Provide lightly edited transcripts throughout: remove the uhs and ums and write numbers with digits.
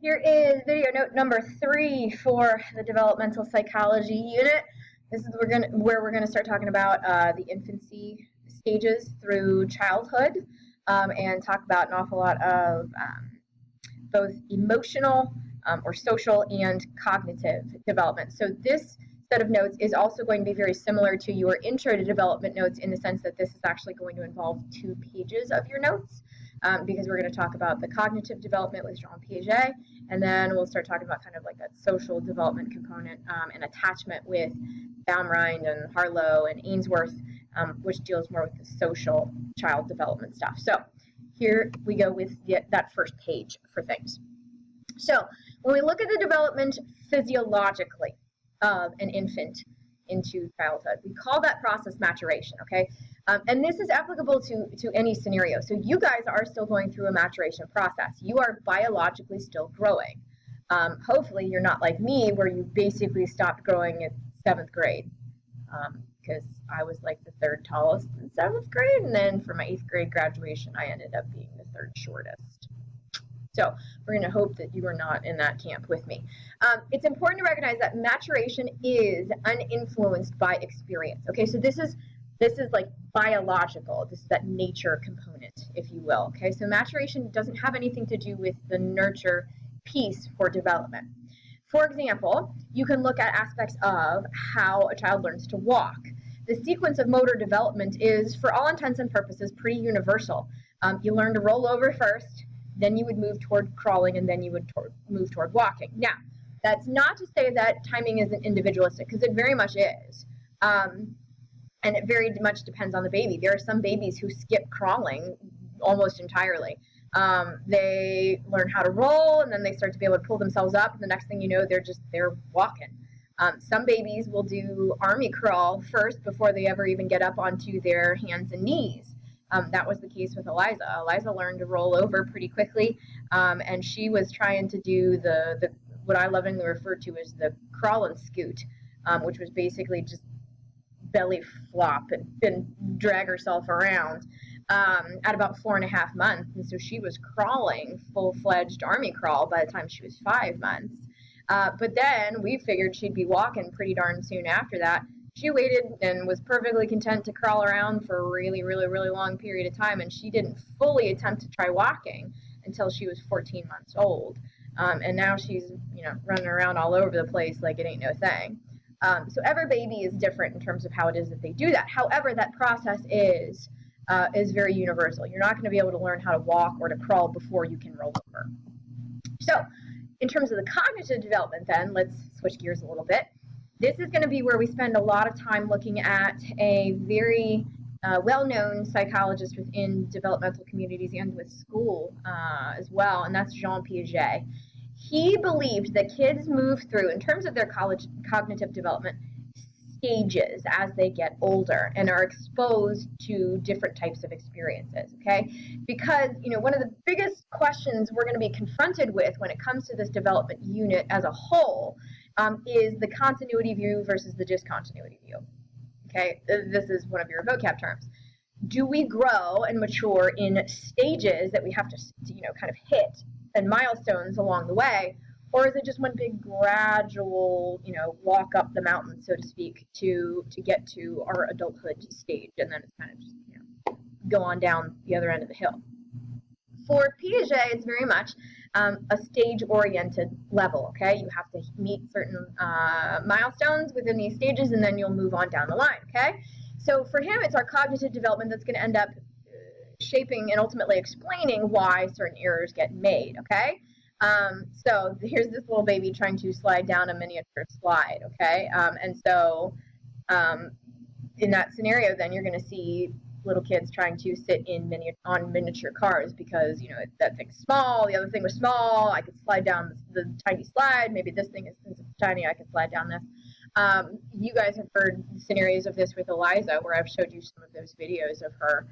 Here is video note number 3 for the developmental psychology unit. This is where we're gonna start talking about the infancy stages through childhood, and talk about an awful lot of both emotional or social and cognitive development. So this set of notes is also going to be very similar to your intro to development notes in the sense that this is actually going to involve 2 pages of your notes, because we're going to talk about the cognitive development with Jean Piaget, and then we'll start talking about kind of like that social development component and attachment with Baumrind and Harlow and Ainsworth, which deals more with the social child development stuff. So here we go with that first page for things. So when we look at the development physiologically of an infant into childhood, we call that process maturation, okay? And this is applicable to any scenario. So you guys are still going through a maturation process. You are biologically still growing. Hopefully you're not like me where you basically stopped growing at 7th grade, because I was like the 3rd tallest in 7th grade, and then for my 8th grade graduation I ended up being the 3rd shortest. So we're going to hope that you are not in that camp with me. It's important to recognize that maturation is uninfluenced by experience. Okay, so this is like biological. This is that nature component, if you will. Okay, so maturation doesn't have anything to do with the nurture piece for development. For example, you can look at aspects of how a child learns to walk. The sequence of motor development is, for all intents and purposes, pretty universal. You learn to roll over first, then you would move toward crawling, and then you would move toward walking. Now, that's not to say that timing isn't individualistic, because it very much is. And it very much depends on the baby. There are some babies who skip crawling almost entirely. They learn how to roll, and then they start to be able to pull themselves up, and the next thing you know, they're walking. Some babies will do army crawl first before they ever even get up onto their hands and knees. That was the case with Eliza. Eliza learned to roll over pretty quickly, and she was trying to do what I lovingly refer to as the crawl and scoot, which was basically just belly flop and drag herself around at about 4.5 months. And so she was crawling full-fledged army crawl by the time she was 5 months. But then we figured she'd be walking pretty darn soon after that. She waited and was perfectly content to crawl around for a really, really, really long period of time, and she didn't fully attempt to try walking until she was 14 months old. And now she's, running around all over the place like it ain't no thing. So every baby is different in terms of how it is that they do that. However, that process is very universal. You're not going to be able to learn how to walk or to crawl before you can roll over. So in terms of the cognitive development then, let's switch gears a little bit. This is going to be where we spend a lot of time looking at a very well-known psychologist within developmental communities and with school as well, and that's Jean Piaget. He believed that kids move through, in terms of their cognitive development, stages as they get older and are exposed to different types of experiences, okay? Because, one of the biggest questions we're going to be confronted with when it comes to this development unit as a whole is the continuity view versus the discontinuity view, okay? This is one of your vocab terms. Do we grow and mature in stages that we have to kind of hit and milestones along the way, or is it just one big gradual, walk up the mountain, so to speak, to get to our adulthood stage, and then it's kind of just, go on down the other end of the hill? For Piaget, it's very much a stage-oriented level, okay? You have to meet certain milestones within these stages, and then you'll move on down the line, okay? So for him, it's our cognitive development that's going to end up shaping and ultimately explaining why certain errors get made, okay? So here's this little baby trying to slide down a miniature slide, okay? And so in that scenario, then you're going to see little kids trying to sit on miniature cars because, that thing's small, the other thing was small, I could slide down the tiny slide, maybe this thing is, since it's tiny, I can slide down this. You guys have heard scenarios of this with Eliza, where I've showed you some of those videos of her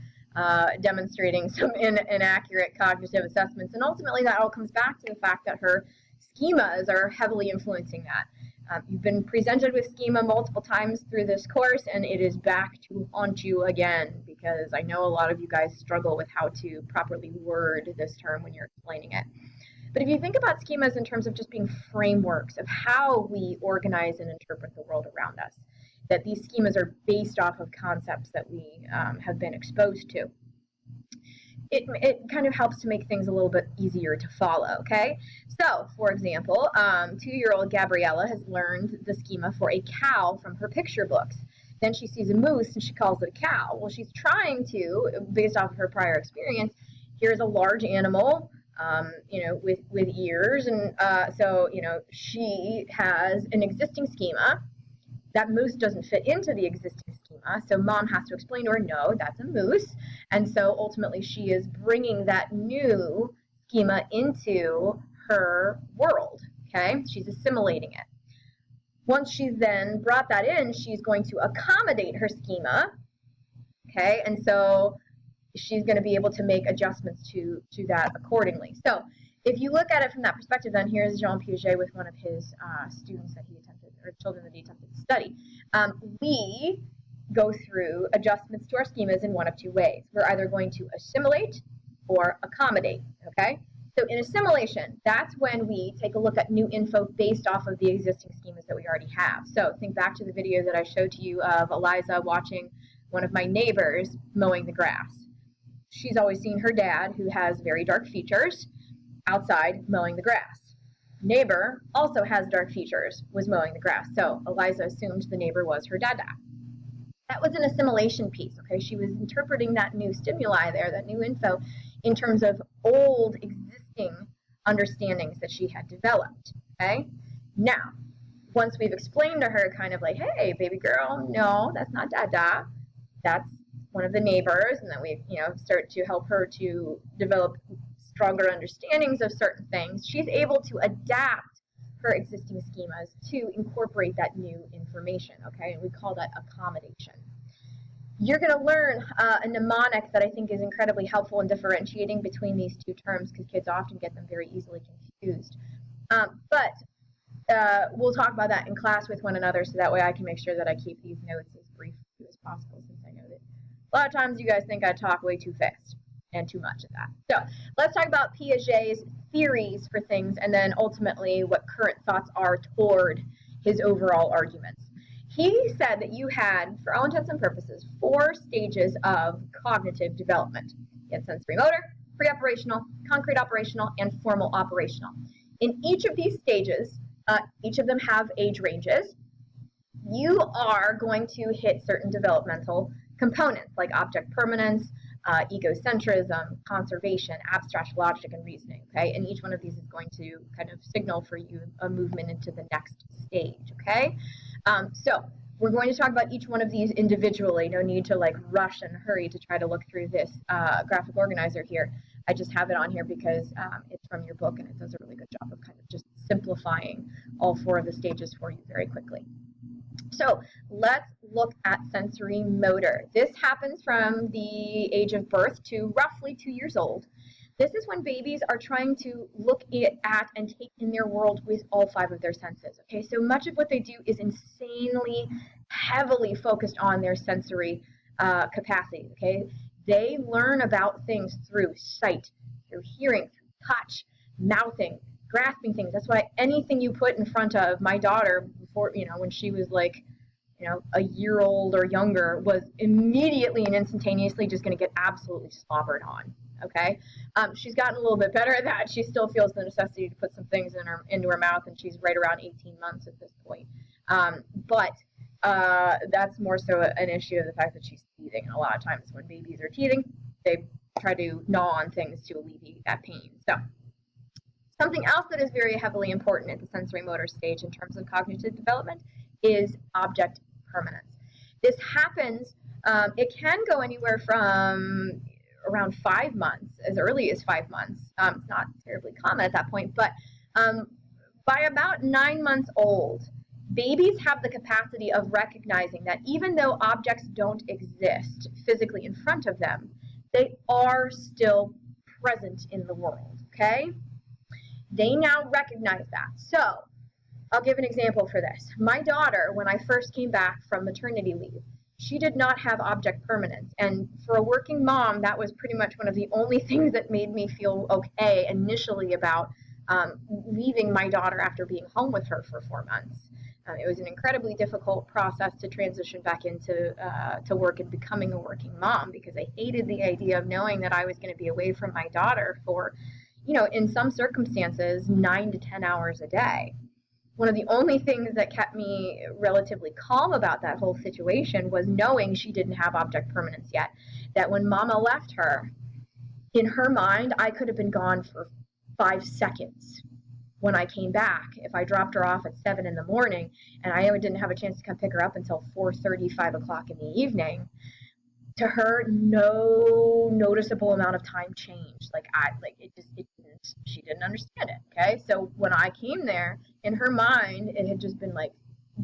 demonstrating some inaccurate cognitive assessments, and ultimately that all comes back to the fact that her schemas are heavily influencing that. You've been presented with schema multiple times through this course, and it is back to haunt you again, because I know a lot of you guys struggle with how to properly word this term when you're explaining it. But if you think about schemas in terms of just being frameworks of how we organize and interpret the world around us, that these schemas are based off of concepts that we have been exposed to, it kind of helps to make things a little bit easier to follow, okay? So, for example, 2-year-old Gabriella has learned the schema for a cow from her picture books. Then she sees a moose and she calls it a cow. Well, she's trying to, based off of her prior experience, here's a large animal, with ears, and so, she has an existing schema. That moose doesn't fit into the existing schema, so mom has to explain to her, no, that's a moose. And so ultimately she is bringing that new schema into her world, okay? She's assimilating it. Once she's then brought that in, she's going to accommodate her schema, okay? And so she's going to be able to make adjustments to that accordingly. So if you look at it from that perspective, then here's Jean Piaget with one of his students that he attempted, or children that he attempted to study. We go through adjustments to our schemas in one of two ways. We're either going to assimilate or accommodate, okay? So in assimilation, that's when we take a look at new info based off of the existing schemas that we already have. So think back to the video that I showed to you of Eliza watching one of my neighbors mowing the grass. She's always seen her dad, who has very dark features, outside mowing the grass. Neighbor also has dark features, was mowing the grass. So Eliza assumed the neighbor was her dada. That was an assimilation piece, okay? She was interpreting that new stimuli there, that new info, in terms of old existing understandings that she had developed, okay? Now, once we've explained to her kind of like, hey, baby girl, no, that's not dada. That's one of the neighbors, and then we, start to help her to develop stronger understandings of certain things, she's able to adapt her existing schemas to incorporate that new information, okay? And we call that accommodation. You're going to learn a mnemonic that I think is incredibly helpful in differentiating between these two terms, because kids often get them very easily confused. But we'll talk about that in class with one another, so that way I can make sure that I keep these notes as brief as possible, since I know that a lot of times you guys think I talk way too fast and too much of that. So let's talk about Piaget's theories for things, and then ultimately what current thoughts are toward his overall arguments. He said that you had, for all intents and purposes, 4 stages of cognitive development. You had sensorimotor, preoperational, concrete operational, and formal operational. In each of these stages, each of them have age ranges. You are going to hit certain developmental components like object permanence, egocentrism, conservation, abstract logic, and reasoning, okay? And each one of these is going to kind of signal for you a movement into the next stage, okay? So we're going to talk about each one of these individually. No need to like rush and hurry to try to look through this graphic organizer here. I just have it on here because it's from your book, and it does a really good job of kind of just simplifying all 4 of the stages for you very quickly. So let's look at sensorimotor. This happens from the age of birth to roughly 2 years old. This is when babies are trying to look at and take in their world with all 5 of their senses. Okay, so much of what they do is insanely heavily focused on their sensory capacity. Okay, they learn about things through sight, through hearing, through touch, mouthing, grasping things. That's why anything you put in front of my daughter before, when she was like, a year old or younger, was immediately and instantaneously just going to get absolutely slobbered on. Okay, she's gotten a little bit better at that. She still feels the necessity to put some things into her mouth, and she's right around 18 months at this point. But that's more so an issue of the fact that she's teething. And a lot of times when babies are teething, they try to gnaw on things to alleviate that pain. So something else that is very heavily important at the sensorimotor stage in terms of cognitive development is object permanence. This happens, it can go anywhere from around 5 months, as early as 5 months. It's not terribly common at that point, but by about 9 months old, babies have the capacity of recognizing that even though objects don't exist physically in front of them, they are still present in the world, okay? They now recognize that. So I'll give an example for this. My daughter, when I first came back from maternity leave, she did not have object permanence. And for a working mom, that was pretty much one of the only things that made me feel okay initially about leaving my daughter after being home with her for 4 months. It was an incredibly difficult process to transition back into to work and becoming a working mom, because I hated the idea of knowing that I was going to be away from my daughter for, in some circumstances, 9 to 10 hours a day. One of the only things that kept me relatively calm about that whole situation was knowing she didn't have object permanence yet. That when Mama left her, in her mind, I could have been gone for 5 seconds. When I came back, if I dropped her off at 7 in the morning and I didn't have a chance to come pick her up until 4:30, 5 o'clock in the evening, to her, no noticeable amount of time changed. She didn't understand it. Okay. So when I came there, in her mind, it had just been like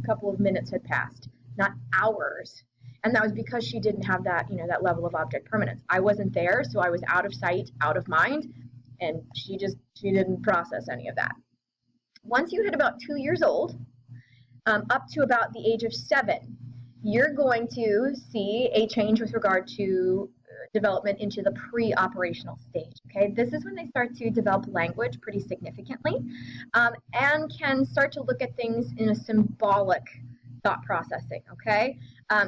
a couple of minutes had passed, not hours. And that was because she didn't have that, that level of object permanence. I wasn't there, so I was out of sight, out of mind, and she didn't process any of that. Once you hit about 2 years old, up to about the age of 7, you're going to see a change with regard to development into the pre-operational stage. Okay, this is when they start to develop language pretty significantly, and can start to look at things in a symbolic thought processing. Okay,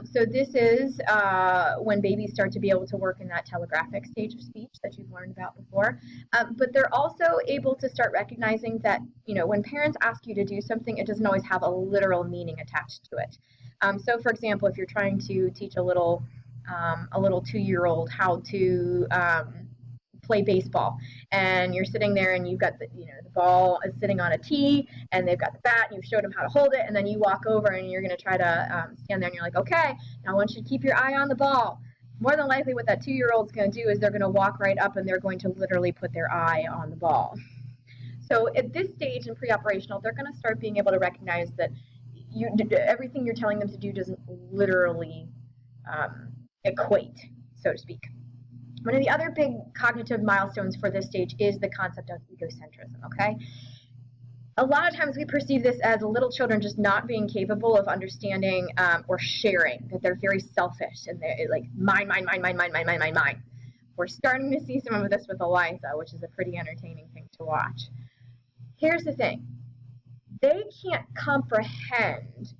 so this is when babies start to be able to work in that telegraphic stage of speech that you've learned about before. But they're also able to start recognizing that, when parents ask you to do something, it doesn't always have a literal meaning attached to it. So, for example, if you're trying to teach a little 2-year-old how to play baseball, and you're sitting there and you've got the ball is sitting on a tee, and they've got the bat, and you've showed them how to hold it, and then you walk over and you're going to try to stand there, and you're like, okay, now I want you to keep your eye on the ball. More than likely what that 2-year-old's going to do is they're going to walk right up and they're going to literally put their eye on the ball. So at this stage in pre-operational, they're going to start being able to recognize that everything you're telling them to do doesn't literally equate, so to speak. One of the other big cognitive milestones for this stage is the concept of egocentrism, okay? A lot of times we perceive this as little children just not being capable of understanding or sharing, that they're very selfish and they're like, mine. We're starting to see some of this with Eliza, which is a pretty entertaining thing to watch. Here's the thing. They can't comprehend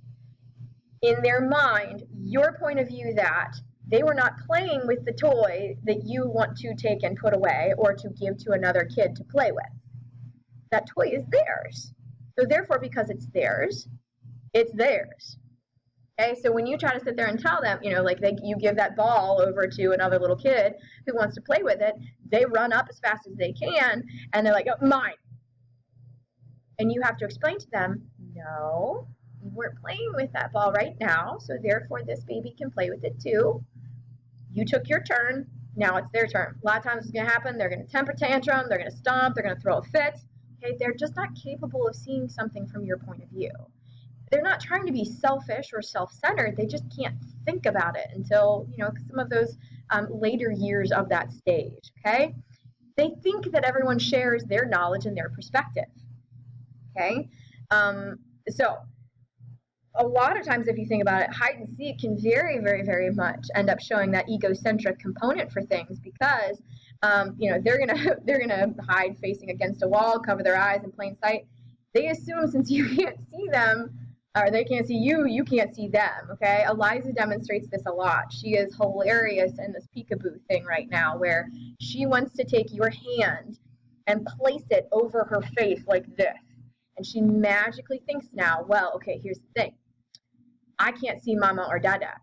in their mind your point of view that they were not playing with the toy that you want to take and put away or to give to another kid to play with. That toy is theirs. So therefore, because it's theirs, it's theirs. Okay, so when you try to sit there and tell them, you give that ball over to another little kid who wants to play with it, they run up as fast as they can, and they're like, oh, mine. And you have to explain to them, no, you weren't playing with that ball right now, so therefore this baby can play with it too. You took your turn, now it's their turn. A lot of times it's going to happen, they're going to temper tantrum, they're going to stomp, they're going to throw a fit. Okay, they're just not capable of seeing something from your point of view. They're not trying to be selfish or self-centered, they just can't think about it until, some of those later years of that stage, okay? They think that everyone shares their knowledge and their perspective, okay? So a lot of times, if you think about it, hide and seek can very, very, very much end up showing that egocentric component for things, because they're gonna hide facing against a wall, cover their eyes in plain sight. They assume since you can't see them, or they can't see you, you can't see them. Okay, Eliza demonstrates this a lot. She is hilarious in this peekaboo thing right now, where she wants to take your hand and place it over her face like this. And she magically thinks now, well, okay, here's the thing. I can't see Mama or Dada,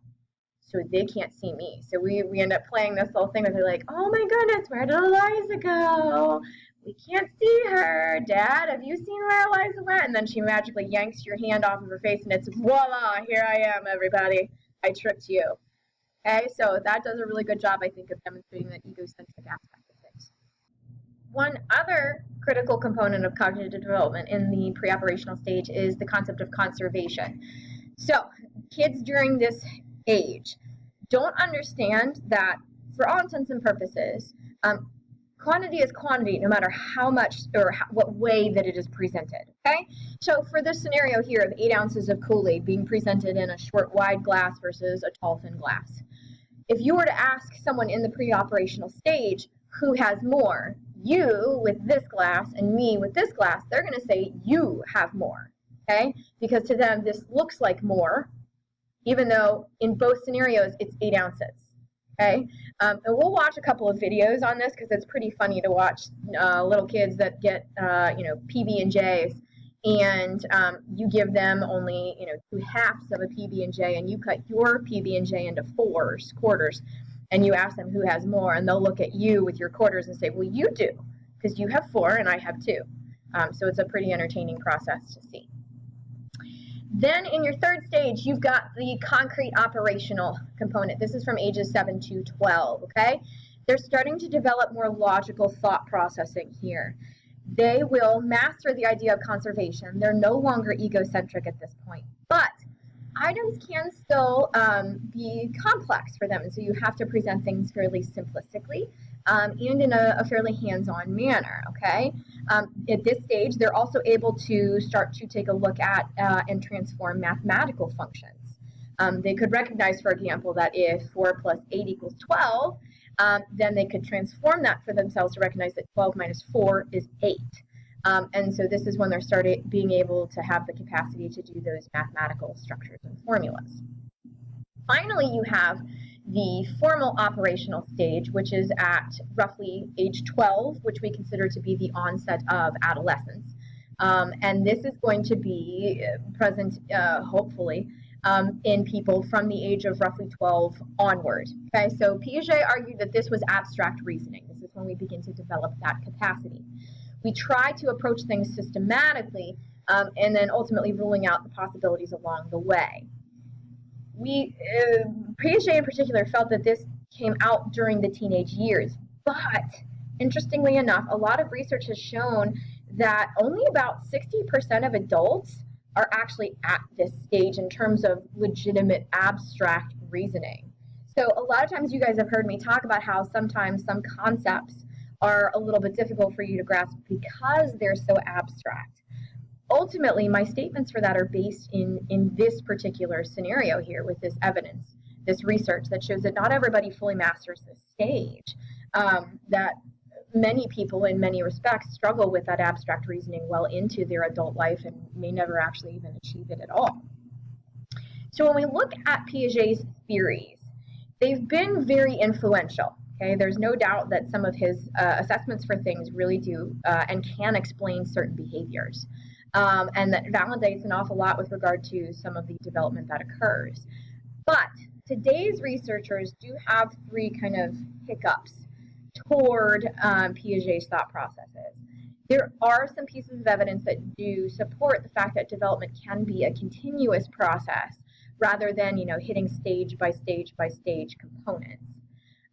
so they can't see me. So we end up playing this whole thing where they're like, oh my goodness, where did Eliza go? We can't see her. Dad, have you seen where Eliza went? And then she magically yanks your hand off of her face, and it's voila, here I am, everybody. I tricked you. Okay, so that does a really good job, I think, of demonstrating that egocentric aspect of things. One other critical component of cognitive development in the pre-operational stage is the concept of conservation. So, kids during this age don't understand that, for all intents and purposes, quantity is quantity no matter how much or what way that it is presented, okay? So for this scenario here of 8 ounces of Kool-Aid being presented in a short wide glass versus a tall thin glass, if you were to ask someone in the pre-operational stage who has more, you with this glass and me with this glass, they're going to say you have more, okay? Because to them, this looks like more, even though in both scenarios, it's 8 ounces, okay? And we'll watch a couple of videos on this because it's pretty funny to watch little kids that get, PB&Js, and you give them only, 2/2 of a PB&J, and you cut your PB&J into quarters, and you ask them who has more, and they'll look at you with your quarters and say, well, you do, because you have 4 and I have 2. So it's a pretty entertaining process to see. Then in your third stage, you've got the concrete operational component. This is from ages 7 to 12, okay? They're starting to develop more logical thought processing here. They will master the idea of conservation. They're no longer egocentric at this point, but items can still be complex for them, and so you have to present things fairly simplistically and in a fairly hands-on manner, okay? At this stage, they're also able to start to take a look at and transform mathematical functions. They could recognize, for example, that if 4 plus 8 equals 12, then they could transform that for themselves to recognize that 12 minus 4 is 8. And so this is when they're started being able to have the capacity to do those mathematical structures and formulas. Finally, you have the formal operational stage, which is at roughly age 12, which we consider to be the onset of adolescence. And this is going to be present, hopefully, in people from the age of roughly 12 onward. Okay, so Piaget argued that this was abstract reasoning. This is when we begin to develop that capacity. We try to approach things systematically and then ultimately ruling out the possibilities along the way. Piaget in particular felt that this came out during the teenage years, but interestingly enough, a lot of research has shown that only about 60% of adults are actually at this stage in terms of legitimate abstract reasoning. So a lot of times you guys have heard me talk about how sometimes some concepts are a little bit difficult for you to grasp because they're so abstract. Ultimately, my statements for that are based in this particular scenario here with this evidence, this research that shows that not everybody fully masters this stage, that many people in many respects struggle with that abstract reasoning well into their adult life and may never actually even achieve it at all. So when we look at Piaget's theories, they've been very influential. Okay, there's no doubt that some of his assessments for things really do and can explain certain behaviors. And that validates an awful lot with regard to some of the development that occurs. But today's researchers do have 3 kind of hiccups toward Piaget's thought processes. There are some pieces of evidence that do support the fact that development can be a continuous process rather than, hitting stage by stage by stage components.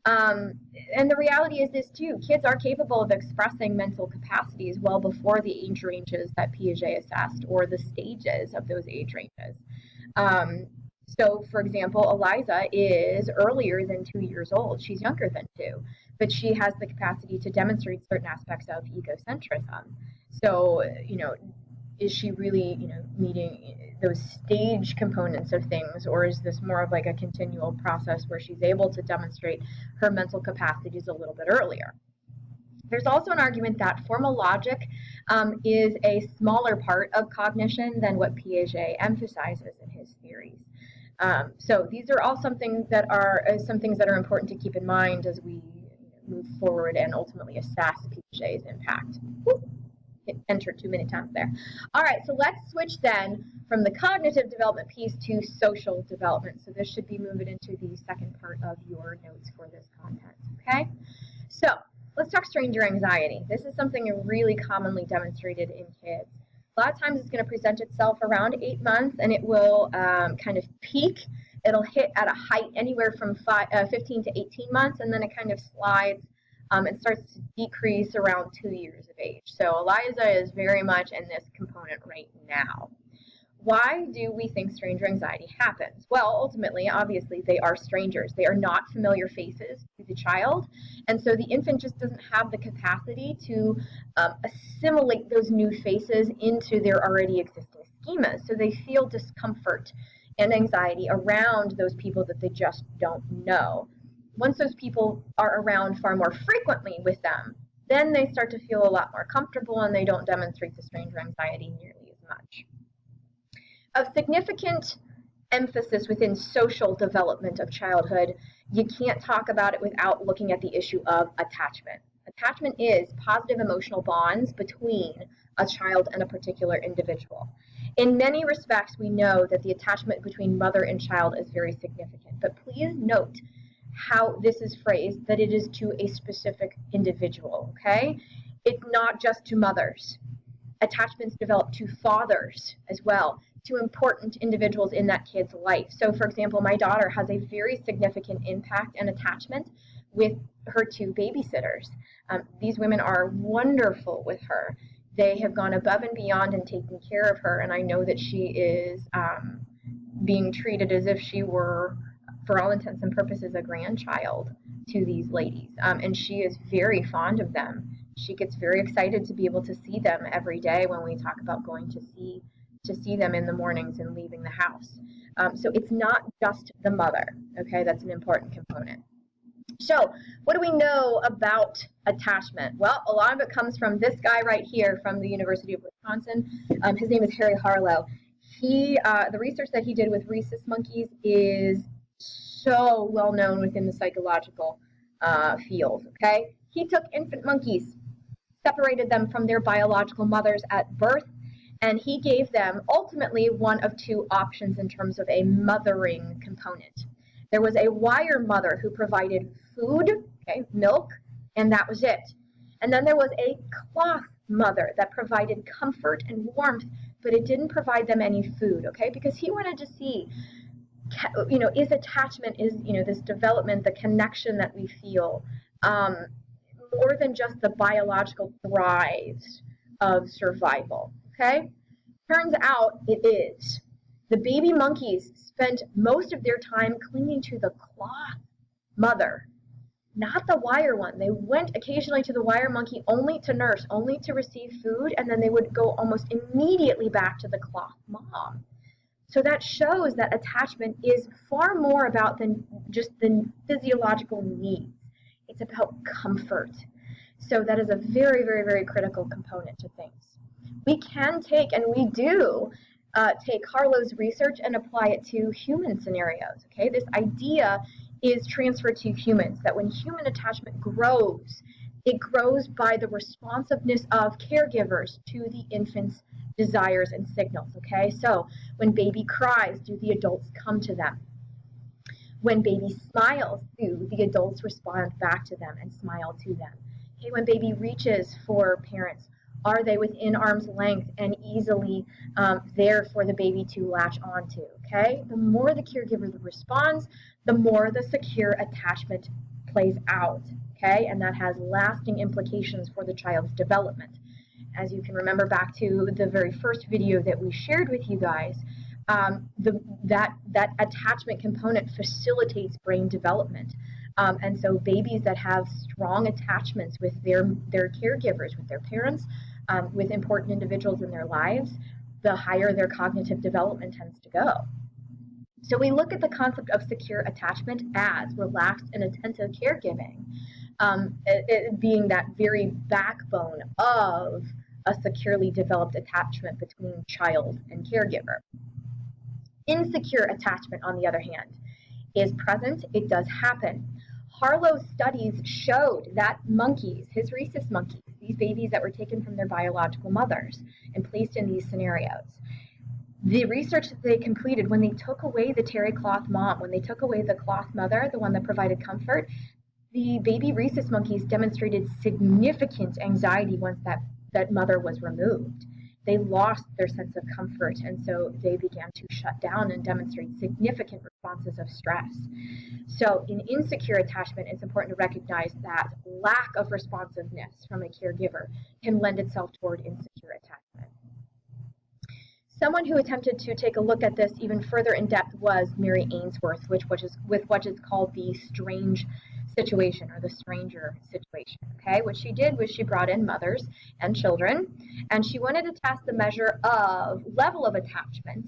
And the reality is this too, kids are capable of expressing mental capacities well before the age ranges that Piaget assessed or the stages of those age ranges. So for example, Eliza is earlier than 2 years old. She's younger than 2, but she has the capacity to demonstrate certain aspects of egocentrism. So, is she really, meeting those stage components of things, or is this more of like a continual process where she's able to demonstrate her mental capacities a little bit earlier? There's also an argument that formal logic is a smaller part of cognition than what Piaget emphasizes in his theories. So these are all some things that are important to keep in mind as we move forward and ultimately assess Piaget's impact. Whoop. Hit enter too many times there. All right, so let's switch then from the cognitive development piece to social development. So this should be moving into the second part of your notes for this content, okay? So let's talk stranger anxiety. This is something really commonly demonstrated in kids. A lot of times it's going to present itself around 8 months, and it will kind of peak. It'll hit at a height anywhere from 15 to 18 months, and then it kind of slides and starts to decrease around 2 years of age. So Eliza is very much in this component right now. Why do we think stranger anxiety happens? Well, ultimately, obviously, they are strangers. They are not familiar faces to the child, and so the infant just doesn't have the capacity to assimilate those new faces into their already existing schemas. So they feel discomfort and anxiety around those people that they just don't know. Once those people are around far more frequently with them, then they start to feel a lot more comfortable and they don't demonstrate the stranger anxiety nearly as much. Of significant emphasis within social development of childhood, you can't talk about it without looking at the issue of attachment. Attachment is positive emotional bonds between a child and a particular individual. In many respects, we know that the attachment between mother and child is very significant, but please note how this is phrased, that it is to a specific individual, okay? It's not just to mothers. Attachments develop to fathers as well, to important individuals in that kid's life. So, for example, my daughter has a very significant impact and attachment with her two babysitters. These women are wonderful with her. They have gone above and beyond in taking care of her, and I know that she is being treated as if she were, for all intents and purposes, a grandchild to these ladies, and she is very fond of them. She gets very excited to be able to see them every day when we talk about going to see them in the mornings and leaving the house. So it's not just the mother, okay? That's an important component. So what do we know about attachment? Well, a lot of it comes from this guy right here from the University of Wisconsin. His name is Harlow. The research that he did with rhesus monkeys is so well known within the psychological field, okay? He took infant monkeys, separated them from their biological mothers at birth, and he gave them ultimately one of two options in terms of a mothering component. There was a wire mother who provided food, okay, milk, and that was it. And then there was a cloth mother that provided comfort and warmth, but it didn't provide them any food, okay? Because he wanted to see, is attachment, is, this development, the connection that we feel, more than just the biological drives of survival, okay? Turns out it is. The baby monkeys spent most of their time clinging to the cloth mother, not the wire one. They went occasionally to the wire monkey only to nurse, only to receive food, and then they would go almost immediately back to the cloth mom. So that shows that attachment is far more about than just the physiological needs. It's about comfort. So that is a very, very, very critical component to things. We can take, and we do, take Harlow's research and apply it to human scenarios, okay? This idea is transferred to humans, that when human attachment grows, it grows by the responsiveness of caregivers to the infant's desires and signals, okay? So when baby cries, do the adults come to them? When baby smiles, do the adults respond back to them and smile to them? Okay, when baby reaches for parents, are they within arm's length and easily there for the baby to latch onto, okay? The more the caregiver responds, the more the secure attachment plays out, okay? And that has lasting implications for the child's development. As you can remember back to the very first video that we shared with you guys, that attachment component facilitates brain development. And so babies that have strong attachments with their caregivers, with their parents, with important individuals in their lives, the higher their cognitive development tends to go. So we look at the concept of secure attachment as relaxed and attentive caregiving, it being that very backbone of a securely developed attachment between child and caregiver. Insecure attachment, on the other hand, is present. It does happen. Harlow's studies showed that monkeys, his rhesus monkeys, these babies that were taken from their biological mothers and placed in these scenarios, the research that they completed when they took away the terry cloth mom, when they took away the cloth mother, the one that provided comfort, the baby rhesus monkeys demonstrated significant anxiety once that mother was removed. They lost their sense of comfort, and so they began to shut down and demonstrate significant responses of stress. So in insecure attachment, it's important to recognize that lack of responsiveness from a caregiver can lend itself toward insecure attachment. Someone who attempted to take a look at this even further in depth was Mary Ainsworth, with what is called the strange situation, or the stranger situation, okay? What she did was she brought in mothers and children, and she wanted to test the measure of level of attachment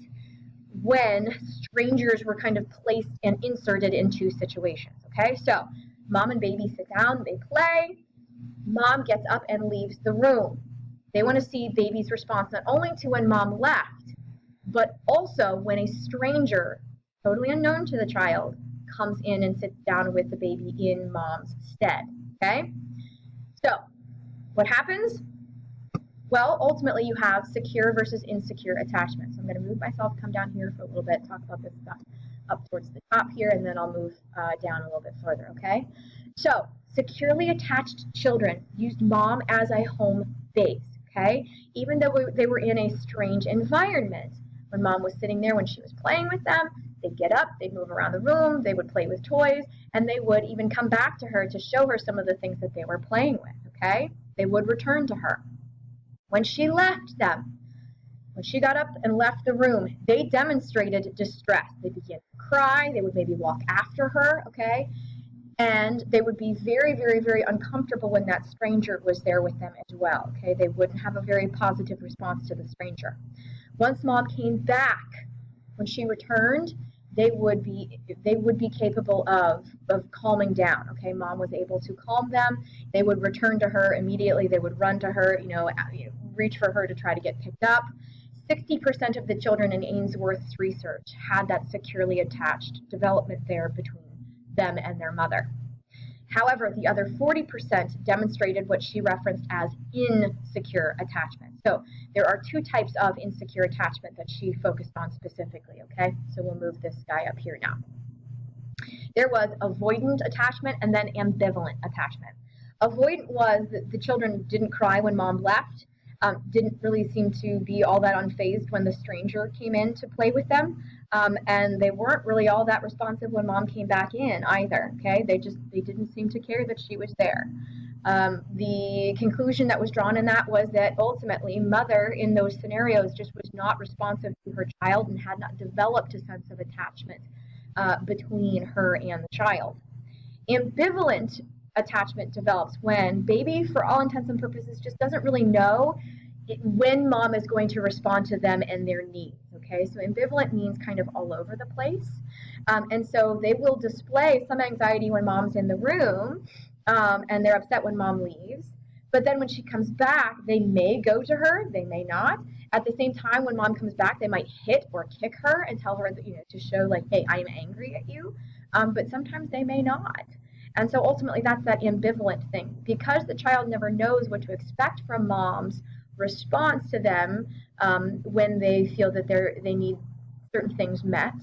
when strangers were kind of placed and inserted into situations, okay? So mom and baby sit down, they play, Mom gets up and leaves the room. They want to see baby's response not only to when mom left, but also when a stranger, totally unknown to the child, comes in and sits down with the baby in mom's stead, okay? So, what happens? Well, ultimately you have secure versus insecure attachment. So I'm going to move myself, come down here for a little bit, talk about this stuff up towards the top here, and then I'll move down a little bit further, okay? So, securely attached children used mom as a home base, okay? Even though they were in a strange environment. When mom was sitting there, when she was playing with them, they'd get up, they'd move around the room, they would play with toys, and they would even come back to her to show her some of the things that they were playing with, okay? They would return to her. When she left them, when she got up and left the room, they demonstrated distress. They began to cry, they would maybe walk after her, okay? And they would be very, very, very uncomfortable when that stranger was there with them as well, okay? They wouldn't have a very positive response to the stranger. Once mom came back, when she returned, they would be capable of calming down, okay? Mom was able to calm them. They would return to her immediately. They would run to her, reach for her to try to get picked up. 60% of the children in Ainsworth's research had that securely attached development there between them and their mother. However, the other 40% demonstrated what she referenced as insecure attachment. So there are two types of insecure attachment that she focused on specifically, okay? So we'll move this guy up here now. There was avoidant attachment and then ambivalent attachment. Avoidant was that the children didn't cry when mom left, didn't really seem to be all that unfazed when the stranger came in to play with them, and they weren't really all that responsive when mom came back in either, okay? They didn't seem to care that she was there. The conclusion that was drawn in that was that ultimately mother in those scenarios just was not responsive to her child and had not developed a sense of attachment between her and the child. Ambivalent attachment develops when baby, for all intents and purposes, just doesn't really know when mom is going to respond to them and their needs, okay? So ambivalent means kind of all over the place. And so they will display some anxiety when mom's in the room, and they're upset when mom leaves. But then when she comes back, they may go to her, they may not. At the same time, when mom comes back, they might hit or kick her and tell her that, to show like, hey, I am angry at you. But sometimes they may not. And so ultimately that's that ambivalent thing. Because the child never knows what to expect from mom's response to them when they feel that they need certain things met,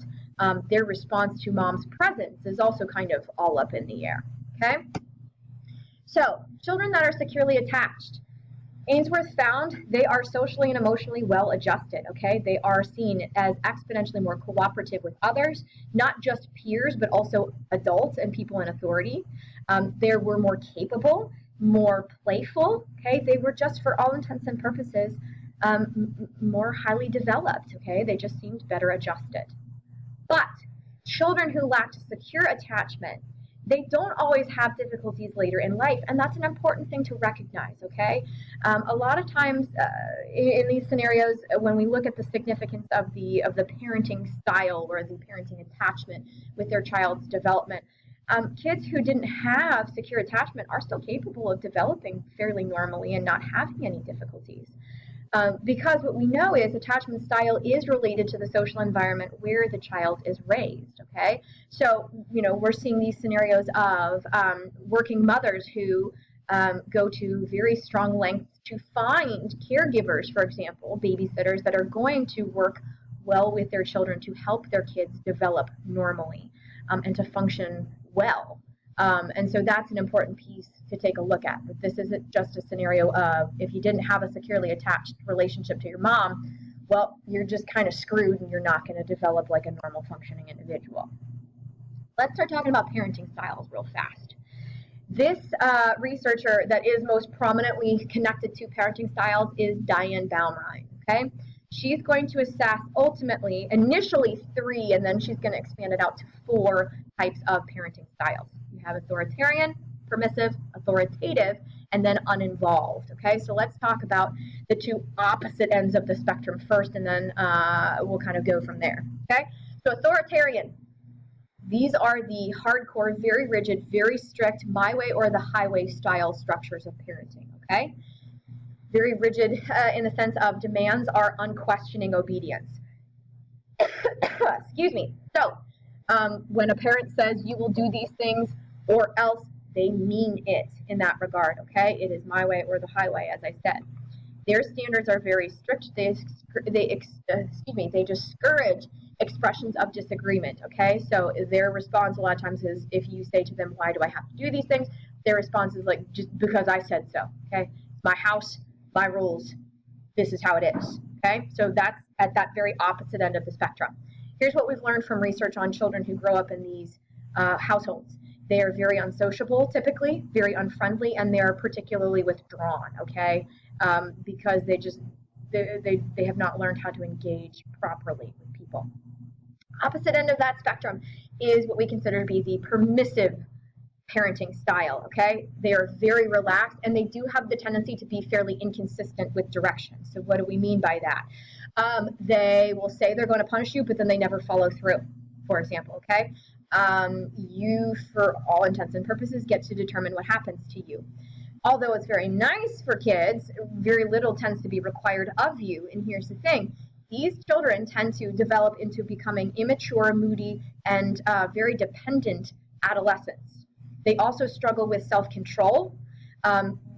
their response to mom's presence is also kind of all up in the air, okay? So, children that are securely attached. Ainsworth found they are socially and emotionally well adjusted, okay? They are seen as exponentially more cooperative with others, not just peers, but also adults and people in authority. They were more capable, more playful, okay? They were just, for all intents and purposes, more highly developed, okay? They just seemed better adjusted. But children who lacked secure attachment, they don't always have difficulties later in life, and that's an important thing to recognize, okay? A lot of times in these scenarios, when we look at the significance of the parenting style or the parenting attachment with their child's development, kids who didn't have secure attachment are still capable of developing fairly normally and not having any difficulties. Because what we know is attachment style is related to the social environment where the child is raised, okay? So, we're seeing these scenarios of working mothers who go to very strong lengths to find caregivers, for example, babysitters that are going to work well with their children to help their kids develop normally and to function well. And so that's an important piece to take a look at. But this isn't just a scenario of if you didn't have a securely attached relationship to your mom, well, you're just kind of screwed and you're not going to develop like a normal functioning individual. Let's start talking about parenting styles real fast. This researcher that is most prominently connected to parenting styles is Diane Baumrein, okay? She's going to assess ultimately, initially 3, and then she's going to expand it out to 4 types of parenting styles. You have authoritarian, permissive, authoritative, and then uninvolved, okay? So let's talk about the 2 opposite ends of the spectrum first, and then we'll kind of go from there, okay? So authoritarian. These are the hardcore, very rigid, very strict, my way or the highway style structures of parenting, okay? Very rigid in the sense of demands are unquestioning obedience. Excuse me. So when a parent says you will do these things or else, they mean it in that regard, okay? It is my way or the highway, as I said. Their standards are very strict. They discourage expressions of disagreement, okay? So their response a lot of times is, if you say to them, why do I have to do these things? Their response is like, just because I said so, okay? It's my house, my rules, this is how it is, okay? So that's at that very opposite end of the spectrum. Here's what we've learned from research on children who grow up in these households. They are very unsociable, typically, very unfriendly, and they're particularly withdrawn, okay? Because they have not learned how to engage properly with people. Opposite end of that spectrum is what we consider to be the permissive parenting style, okay? They are very relaxed, and they do have the tendency to be fairly inconsistent with direction. So what do we mean by that? They will say they're going to punish you, but then they never follow through, for example, okay? You, for all intents and purposes, get to determine what happens to you. Although it's very nice for kids, very little tends to be required of you. And here's the thing. These children tend to develop into becoming immature, moody, and very dependent adolescents. They also struggle with self-control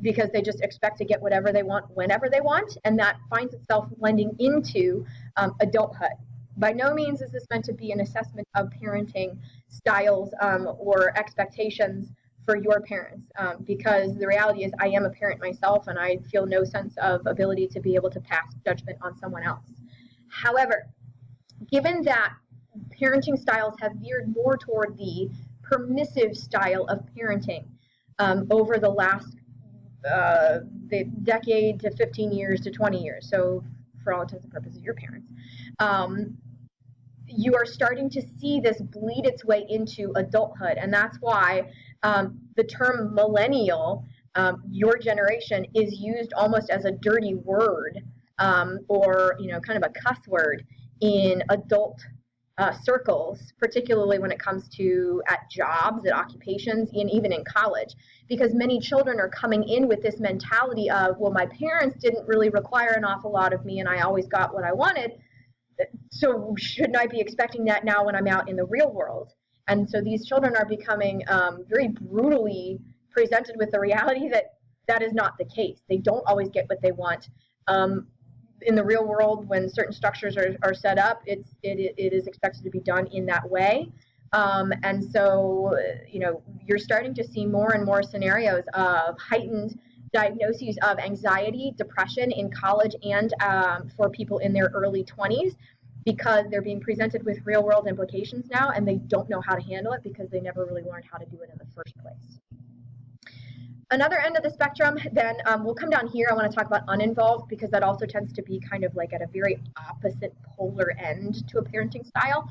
because they just expect to get whatever they want whenever they want, and that finds itself blending into adulthood. By no means is this meant to be an assessment of parenting styles or expectations for your parents, because the reality is I am a parent myself, and I feel no sense of ability to be able to pass judgment on someone else. However, given that parenting styles have veered more toward the permissive style of parenting over the last the decade to 15 years to 20 years, so for all intents and purposes, your parents, you are starting to see this bleed its way into adulthood, and that's why the term millennial, your generation, is used almost as a dirty word or kind of a cuss word in adult circles, particularly when it comes to at jobs, at occupations, and even in college, because many children are coming in with this mentality of, well, my parents didn't really require an awful lot of me and I always got what I wanted, so shouldn't I be expecting that now when I'm out in the real world? And so these children are becoming very brutally presented with the reality that that is not the case. They don't always get what they want. In the real world, when certain structures are set up, it is expected to be done in that way. And so, you're starting to see more and more scenarios of heightened diagnoses of anxiety, depression in college and for people in their early 20s, because they're being presented with real world implications now, and they don't know how to handle it because they never really learned how to do it in the first place. Another end of the spectrum, then we'll come down here. I want to talk about uninvolved, because that also tends to be kind of like at a very opposite polar end to a parenting style.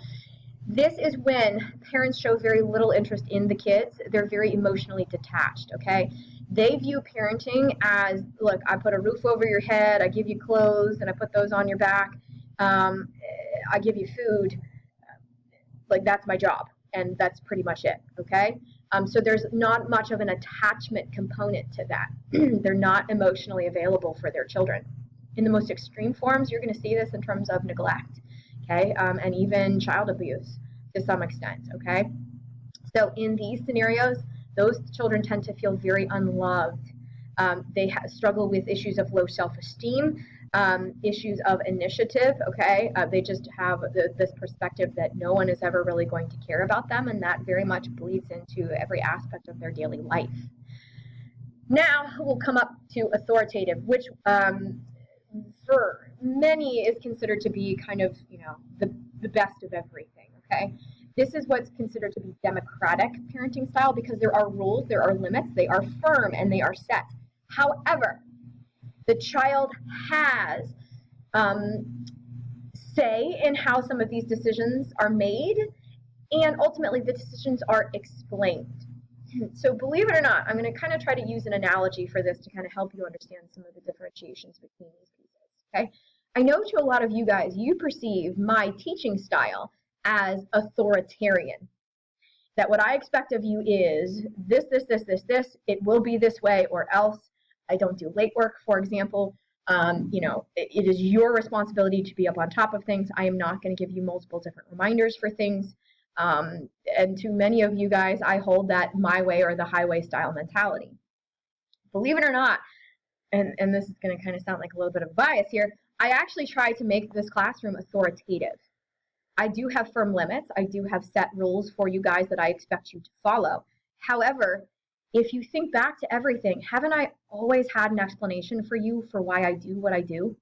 This is when parents show very little interest in the kids. They're very emotionally detached, okay? They view parenting as, look, I put a roof over your head, I give you clothes, and I put those on your back. I give you food. Like, that's my job, and that's pretty much it, okay? So there's not much of an attachment component to that. They're not emotionally available for their children. In the most extreme forms, you're going to see this in terms of neglect, okay, and even child abuse to some extent, okay? So in these scenarios, those children tend to feel very unloved. They struggle with issues of low self-esteem, issues of initiative, okay? They just have this perspective that no one is ever really going to care about them, and that very much bleeds into every aspect of their daily life. Now we'll come up to authoritative, which for many is considered to be kind of, the best of everything, okay? This is what's considered to be democratic parenting style, because there are rules, there are limits, they are firm, and they are set. However, the child has say in how some of these decisions are made, and ultimately the decisions are explained. So believe it or not, I'm going to kind of try to use an analogy for this to kind of help you understand some of the differentiations between these pieces, okay? I know to a lot of you guys, you perceive my teaching style as authoritarian, that what I expect of you is this, it will be this way or else. I don't do late work, for example. It is your responsibility to be up on top of things. I am not going to give you multiple different reminders for things. And to many of you guys, I hold that my way or the highway style mentality. Believe it or not, and this is going to kind of sound like a little bit of bias here, I actually try to make this classroom authoritative. I do have firm limits. I do have set rules for you guys that I expect you to follow. However, if you think back to everything, haven't I always had an explanation for you for why I do what I do?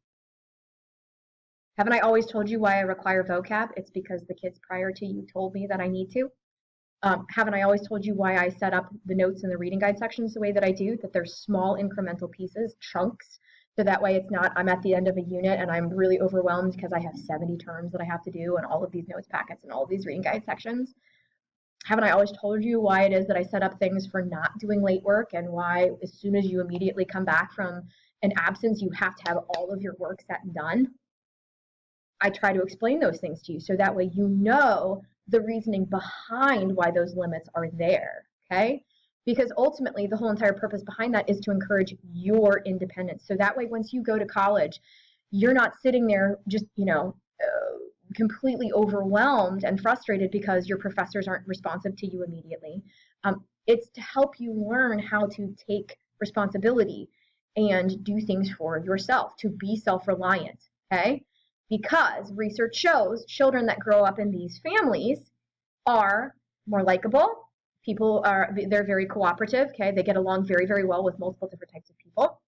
Haven't I always told you why I require vocab? It's because the kids prior to you told me that I need to. Haven't I always told you why I set up the notes in the reading guide sections the way that I do, that there's small incremental pieces, chunks, so that way it's not I'm at the end of a unit and I'm really overwhelmed because I have 70 terms that I have to do and all of these notes packets and all of these reading guide sections. Haven't I always told you why it is that I set up things for not doing late work and why as soon as you immediately come back from an absence, you have to have all of your work set and done? I try to explain those things to you so that way you know the reasoning behind why those limits are there, okay? Because ultimately the whole entire purpose behind that is to encourage your independence. So that way once you go to college, you're not sitting there just, completely overwhelmed and frustrated because your professors aren't responsive to you immediately. It's to help you learn how to take responsibility and do things for yourself, to be self-reliant, okay? Because research shows children that grow up in these families are more likable. They're very cooperative, okay? They get along very, very well with multiple different types of people.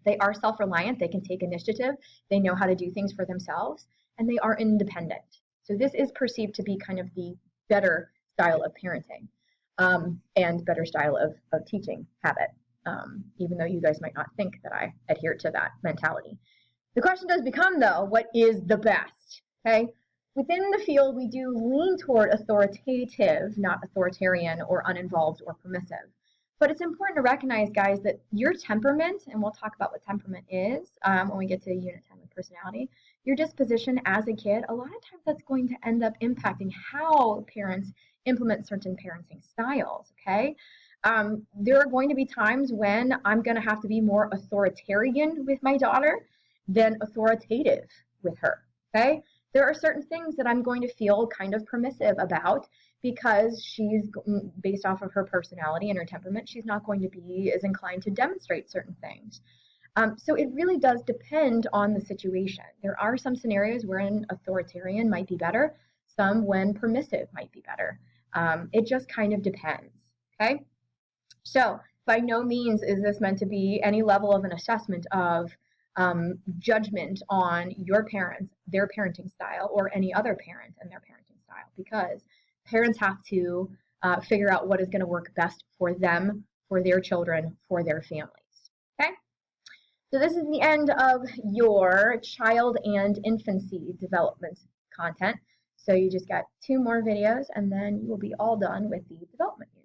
They are self-reliant. They can take initiative. They know how to do things for themselves, and they are independent. So this is perceived to be kind of the better style of parenting and better style of teaching habit, even though you guys might not think that I adhere to that mentality. The question does become, though, what is the best, okay? Within the field, we do lean toward authoritative, not authoritarian or uninvolved or permissive. But it's important to recognize, guys, that your temperament, and we'll talk about what temperament is when we get to Unit 10 with personality, your disposition as a kid, a lot of times that's going to end up impacting how parents implement certain parenting styles, okay? There are going to be times when I'm going to have to be more authoritarian with my daughter than authoritative with her, okay? There are certain things that I'm going to feel kind of permissive about because she's, based off of her personality and her temperament, she's not going to be as inclined to demonstrate certain things. So it really does depend on the situation. There are some scenarios wherein authoritarian might be better, some when permissive might be better. It just kind of depends, okay? So by no means is this meant to be any level of an assessment of judgment on your parents, their parenting style, or any other parent and their parenting style, because parents have to figure out what is going to work best for them, for their children, for their families, okay? So this is the end of your child and infancy development content. So you just got 2 more videos, and then you will be all done with the development unit.